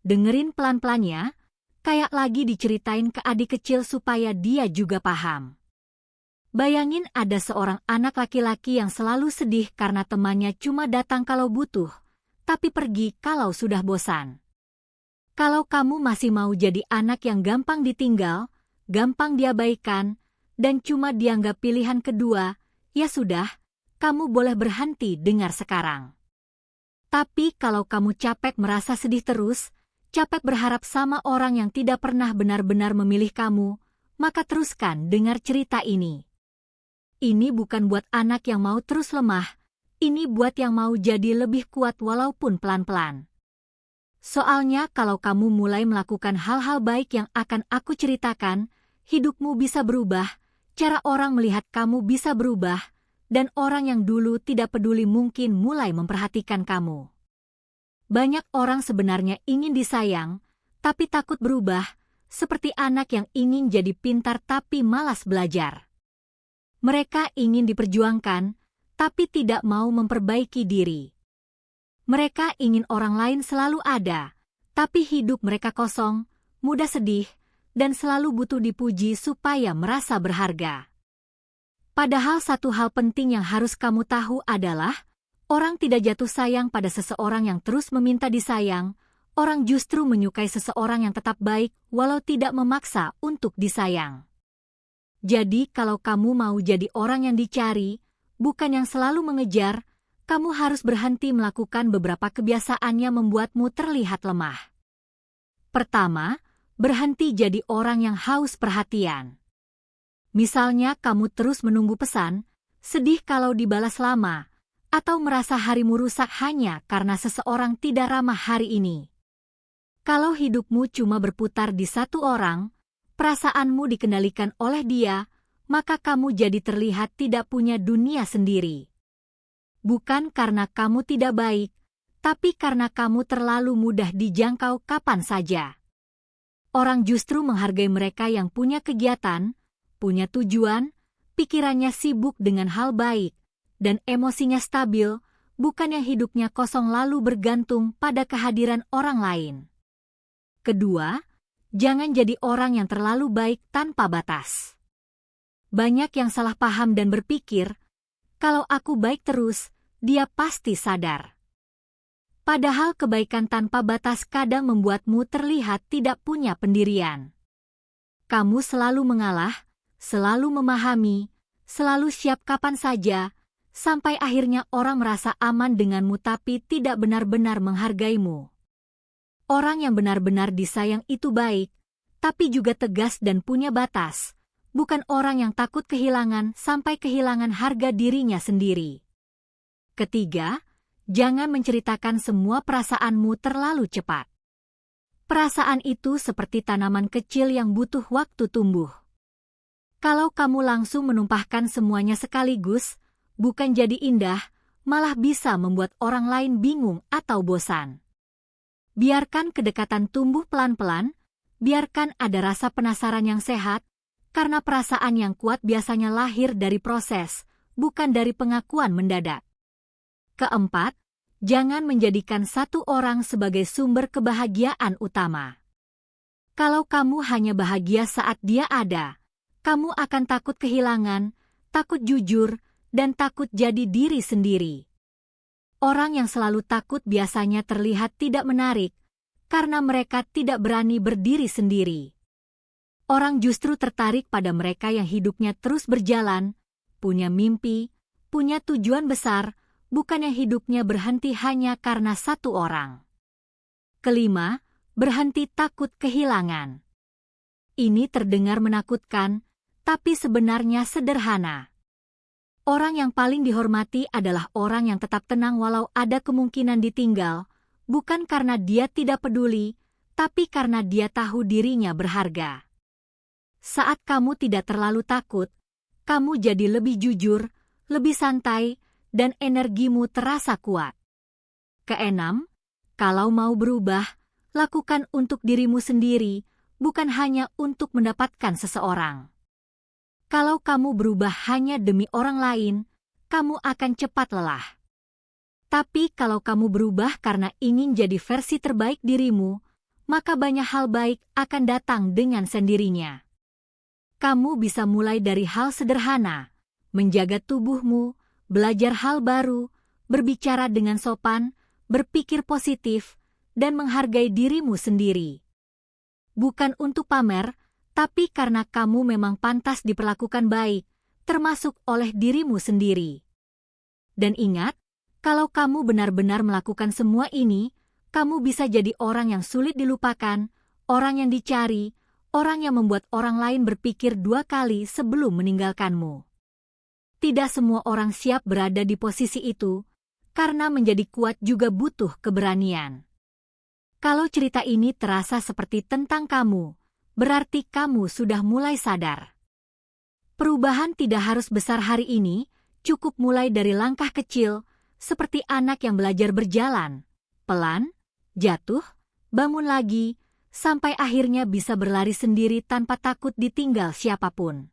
Dengerin pelan-pelan ya, kayak lagi diceritain ke adik kecil supaya dia juga paham. Bayangin ada seorang anak laki-laki yang selalu sedih karena temannya cuma datang kalau butuh, tapi pergi kalau sudah bosan. Kalau kamu masih mau jadi anak yang gampang ditinggal, gampang diabaikan, dan cuma dianggap pilihan kedua, ya sudah, kamu boleh berhenti dengar sekarang. Tapi kalau kamu capek merasa sedih terus, capek berharap sama orang yang tidak pernah benar-benar memilih kamu, maka teruskan dengar cerita ini. Ini bukan buat anak yang mau terus lemah, ini buat yang mau jadi lebih kuat walaupun pelan-pelan. Soalnya kalau kamu mulai melakukan hal-hal baik yang akan aku ceritakan, hidupmu bisa berubah, cara orang melihat kamu bisa berubah, dan orang yang dulu tidak peduli mungkin mulai memperhatikan kamu. Banyak orang sebenarnya ingin disayang, tapi takut berubah, seperti anak yang ingin jadi pintar tapi malas belajar. Mereka ingin diperjuangkan, tapi tidak mau memperbaiki diri. Mereka ingin orang lain selalu ada, tapi hidup mereka kosong, mudah sedih, dan selalu butuh dipuji supaya merasa berharga. Padahal satu hal penting yang harus kamu tahu adalah, orang tidak jatuh sayang pada seseorang yang terus meminta disayang, orang justru menyukai seseorang yang tetap baik walau tidak memaksa untuk disayang. Jadi kalau kamu mau jadi orang yang dicari, bukan yang selalu mengejar, kamu harus berhenti melakukan beberapa kebiasaan yang membuatmu terlihat lemah. Pertama, berhenti jadi orang yang haus perhatian. Misalnya kamu terus menunggu pesan, sedih kalau dibalas lama, atau merasa harimu rusak hanya karena seseorang tidak ramah hari ini. Kalau hidupmu cuma berputar di satu orang, perasaanmu dikendalikan oleh dia, maka kamu jadi terlihat tidak punya dunia sendiri. Bukan karena kamu tidak baik, tapi karena kamu terlalu mudah dijangkau kapan saja. Orang justru menghargai mereka yang punya kegiatan, punya tujuan, pikirannya sibuk dengan hal baik, dan emosinya stabil, bukan yang hidupnya kosong lalu bergantung pada kehadiran orang lain. Kedua, jangan jadi orang yang terlalu baik tanpa batas. Banyak yang salah paham dan berpikir, kalau aku baik terus, dia pasti sadar. Padahal kebaikan tanpa batas kadang membuatmu terlihat tidak punya pendirian. Kamu selalu mengalah, selalu memahami, selalu siap kapan saja, sampai akhirnya orang merasa aman denganmu tapi tidak benar-benar menghargaimu. Orang yang benar-benar disayang itu baik, tapi juga tegas dan punya batas, bukan orang yang takut kehilangan sampai kehilangan harga dirinya sendiri. Ketiga, jangan menceritakan semua perasaanmu terlalu cepat. Perasaan itu seperti tanaman kecil yang butuh waktu tumbuh. Kalau kamu langsung menumpahkan semuanya sekaligus, bukan jadi indah, malah bisa membuat orang lain bingung atau bosan. Biarkan kedekatan tumbuh pelan-pelan, biarkan ada rasa penasaran yang sehat, karena perasaan yang kuat biasanya lahir dari proses, bukan dari pengakuan mendadak. Keempat, jangan menjadikan satu orang sebagai sumber kebahagiaan utama. Kalau kamu hanya bahagia saat dia ada, kamu akan takut kehilangan, takut jujur, dan takut jadi diri sendiri. Orang yang selalu takut biasanya terlihat tidak menarik, karena mereka tidak berani berdiri sendiri. Orang justru tertarik pada mereka yang hidupnya terus berjalan, punya mimpi, punya tujuan besar, bukan yang hidupnya berhenti hanya karena satu orang. Kelima, berhenti takut kehilangan. Ini terdengar menakutkan, tapi sebenarnya sederhana. Orang yang paling dihormati adalah orang yang tetap tenang walau ada kemungkinan ditinggal, bukan karena dia tidak peduli, tapi karena dia tahu dirinya berharga. Saat kamu tidak terlalu takut, kamu jadi lebih jujur, lebih santai, dan energimu terasa kuat. Keenam, kalau mau berubah, lakukan untuk dirimu sendiri, bukan hanya untuk mendapatkan seseorang. Kalau kamu berubah hanya demi orang lain, kamu akan cepat lelah. Tapi kalau kamu berubah karena ingin jadi versi terbaik dirimu, maka banyak hal baik akan datang dengan sendirinya. Kamu bisa mulai dari hal sederhana, menjaga tubuhmu, belajar hal baru, berbicara dengan sopan, berpikir positif, dan menghargai dirimu sendiri. Bukan untuk pamer, tapi karena kamu memang pantas diperlakukan baik, termasuk oleh dirimu sendiri. Dan ingat, kalau kamu benar-benar melakukan semua ini, kamu bisa jadi orang yang sulit dilupakan, orang yang dicari, orang yang membuat orang lain berpikir 2 kali sebelum meninggalkanmu. Tidak semua orang siap berada di posisi itu, karena menjadi kuat juga butuh keberanian. Kalau cerita ini terasa seperti tentang kamu, berarti kamu sudah mulai sadar. Perubahan tidak harus besar hari ini, cukup mulai dari langkah kecil, seperti anak yang belajar berjalan, pelan, jatuh, bangun lagi, sampai akhirnya bisa berlari sendiri tanpa takut ditinggal siapapun.